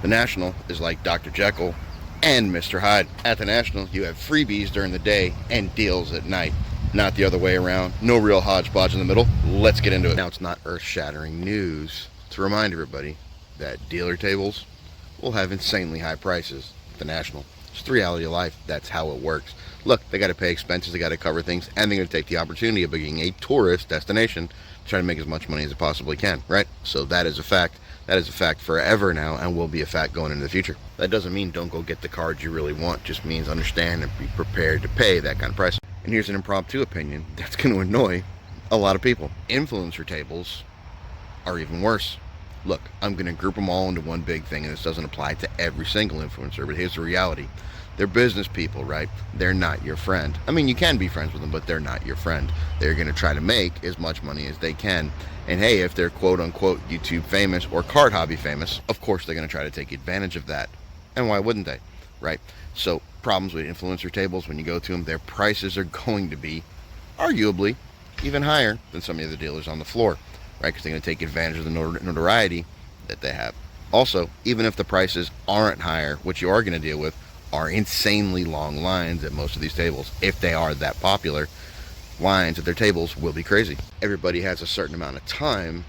The National is like Dr. Jekyll and Mr. Hyde. At the National, you have freebies during the day and deals at night. Not the other way around. No real hodgepodge in the middle. Let's get into it. Now, it's not earth-shattering news to remind everybody that dealer tables will have insanely high prices at the National. It's the reality of life. That's how it works. Look, they got to pay expenses, they got to cover things, and they're going to take the opportunity of being a tourist destination to try to make as much money as it possibly can, right? So that is a fact. That is a fact forever now, and will be a fact going into the future. That doesn't mean don't go get the cards you really want. Just means understand and be prepared to pay that kind of price. And here's an impromptu opinion that's going to annoy a lot of people. Influencer tables are even worse. Look, I'm going to group them all into one big thing, and this doesn't apply to every single influencer, but here's the reality. They're business people, right? They're not your friend. I mean, you can be friends with them, but they're not your friend. They're going to try to make as much money as they can. And hey, if they're quote-unquote YouTube famous or card hobby famous, of course they're going to try to take advantage of that. And why wouldn't they, right? So problems with influencer tables, when you go to them, their prices are going to be arguably even higher than some of the other dealers on the floor, right? Because they're going to take advantage of the notoriety that they have. Also, even if the prices aren't higher, what you are going to deal with are insanely long lines at most of these tables. If they are that popular, lines at their tables will be crazy. Everybody has a certain amount of time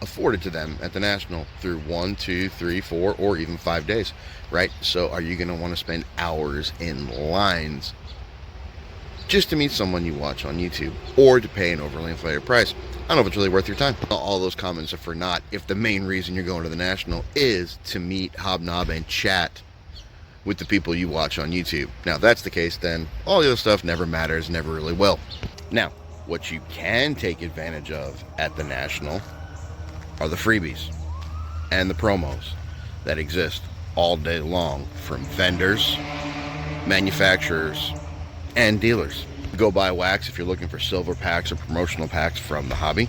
afforded to them at the National through 1, 2, 3, 4, or even 5 days, right? So are you going to want to spend hours in lines just to meet someone you watch on YouTube, or to pay an overly inflated price? I don't know if it's really worth your time. All those comments are for naught if the main reason you're going to the National is to meet, hobnob, and chat with the people you watch on YouTube. Now, if that's the case, then all the other stuff never matters, never really will. Now, what you can take advantage of at the National are the freebies and the promos that exist all day long from vendors, manufacturers, and dealers. Go buy wax if you're looking for silver packs or promotional packs from the hobby.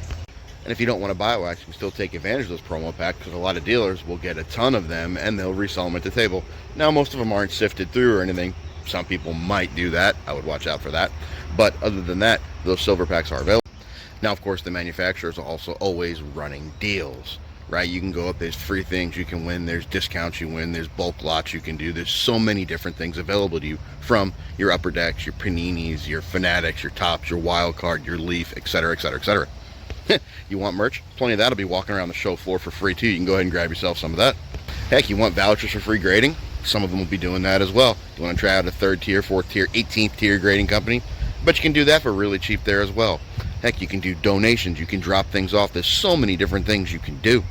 And if you don't want to buy wax, you can still take advantage of those promo packs, because a lot of dealers will get a ton of them and they'll resell them at the table. Now, most of them aren't sifted through or anything. Some people might do that. I would watch out for that. But other than that, those silver packs are available. Now, of course, the manufacturers are also always running deals, right? You can go up, there's free things you can win, there's discounts you win, there's bulk lots you can do. There's so many different things available to you, from your upper decks, your paninis, your fanatics, your tops, your wild card, your leaf, etc., etc., etc. You want merch? Plenty of that will be walking around the show floor for free too. You can go ahead and grab yourself some of that. Heck, you want vouchers for free grading? Some of them will be doing that as well. You want to try out a 3rd tier, 4th tier, 18th tier grading company? But you can do that for really cheap there as well. Heck, you can do donations. You can drop things off. There's so many different things you can do.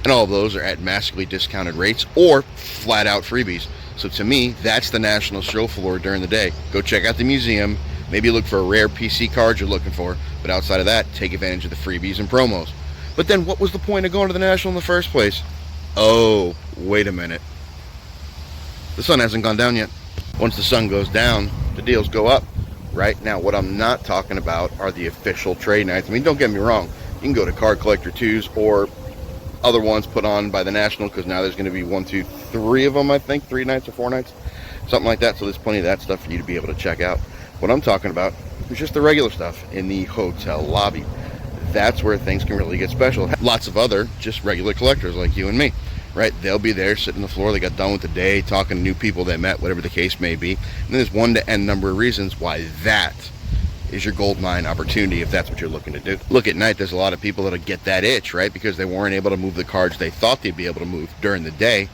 And all of those are at massively discounted rates or flat out freebies. So to me, that's the National show floor during the day. Go check out the museum. Maybe look for a rare PC card you're looking for, but outside of that, take advantage of the freebies and promos. But then what was the point of going to the National in the first place? Oh, wait a minute. The sun hasn't gone down yet. Once the sun goes down, the deals go up. Right now, what I'm not talking about are the official trade nights. I mean, don't get me wrong. You can go to Card Collector 2s or other ones put on by the National, because now there's going to be 1, 2, 3 of them, I think, 3 nights or 4 nights, something like that. So there's plenty of that stuff for you to be able to check out. What I'm talking about is just the regular stuff in the hotel lobby. That's where things can really get special. Lots of other just regular collectors like you and me, right? They'll be there sitting on the floor. They got done with the day, talking to new people they met, whatever the case may be. And there's one to n number of reasons why that is your gold mine opportunity, if that's what you're looking to do. Look, at night, there's a lot of people that'll get that itch, right? Because they weren't able to move the cards they thought they'd be able to move during the day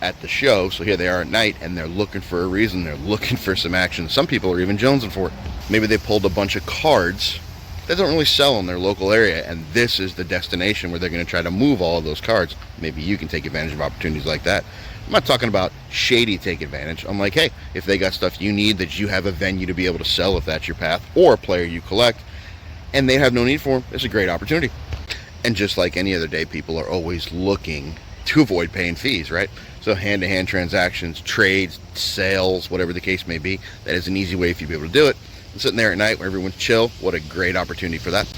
at the show. So here they are at night, and they're looking for a reason. They're looking for some action. Some people are even jonesing for it. Maybe they pulled a bunch of cards that don't really sell in their local area, and this is the destination where they're going to try to move all of those cards. Maybe you can take advantage of opportunities like that. I'm not talking about shady take advantage. I'm like, hey, if they got stuff you need that you have a venue to be able to sell, if that's your path, or a player you collect, and they have no need for them, it's a great opportunity. And just like any other day, people are always looking to avoid paying fees, right? So hand-to-hand transactions, trades, sales, whatever the case may be, that is an easy way for you to be able to do it. And sitting there at night where everyone's chill, what a great opportunity for that.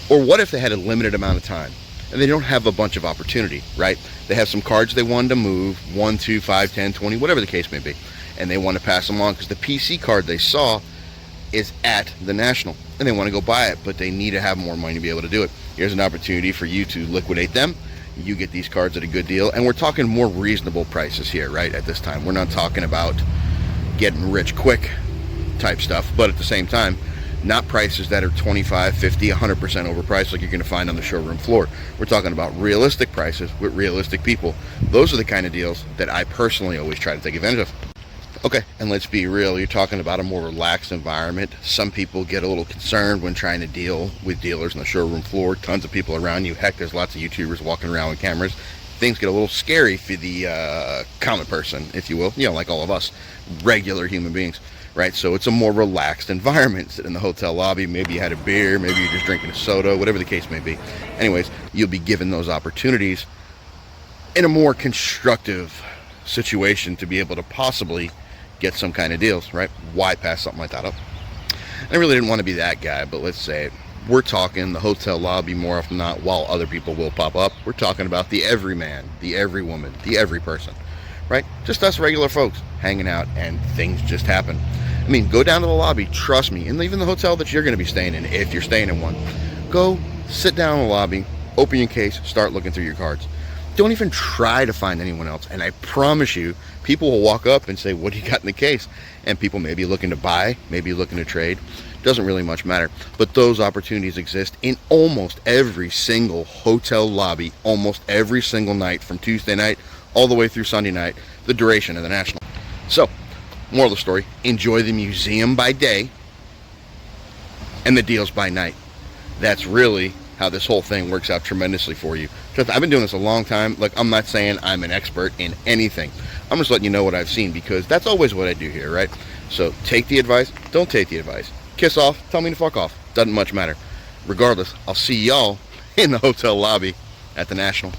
Or what if they had a limited amount of time and they don't have a bunch of opportunity, right? They have some cards they wanted to move, 1, 2, 5, 10, 20, whatever the case may be, and they want to pass them on because the PC card they saw is at the National and they want to go buy it, but they need to have more money to be able to do it. Here's an opportunity for you to liquidate them, you get these cards at a good deal. And we're talking more reasonable prices here, right? At this time, we're not talking about getting rich quick type stuff, but at the same time, not prices that are 25, 50, 100% overpriced like you're going to find on the showroom floor. We're talking about realistic prices with realistic people. Those are the kind of deals that I personally always try to take advantage of. Okay, and let's be real, you're talking about a more relaxed environment. Some people get a little concerned when trying to deal with dealers on the showroom floor. Tons of people around you. Heck, there's lots of YouTubers walking around with cameras. Things get a little scary for the common person, if you will, like all of us, regular human beings, right? So it's a more relaxed environment. Sit in the hotel lobby, maybe you had a beer, maybe you're just drinking a soda, whatever the case may be. Anyways, you'll be given those opportunities in a more constructive situation to be able to possibly get some kind of deals, right? Why pass something like that up? I really didn't want to be that guy, but let's say it. We're talking the hotel lobby more often than not, while other people will pop up. We're talking about the everyman, the every woman, the every person, right? Just us regular folks hanging out, and things just happen. I mean, go down to the lobby, trust me, and even the hotel that you're going to be staying in, if you're staying in one. Go sit down in the lobby, open your case, start looking through your cards. Don't even try to find anyone else, and I promise you, people will walk up and say, what do you got in the case? And people may be looking to buy, maybe looking to trade. Doesn't really much matter. But those opportunities exist in almost every single hotel lobby, almost every single night, from Tuesday night all the way through Sunday night, the duration of the National. So, moral of the story, enjoy the museum by day and the deals by night. That's really how this whole thing works out tremendously for you. I've been doing this a long time. Like, I'm not saying I'm an expert in anything. I'm just letting you know what I've seen, because that's always what I do here, right? So take the advice, don't take the advice. Kiss off, tell me to fuck off. Doesn't much matter. Regardless, I'll see y'all in the hotel lobby at the National.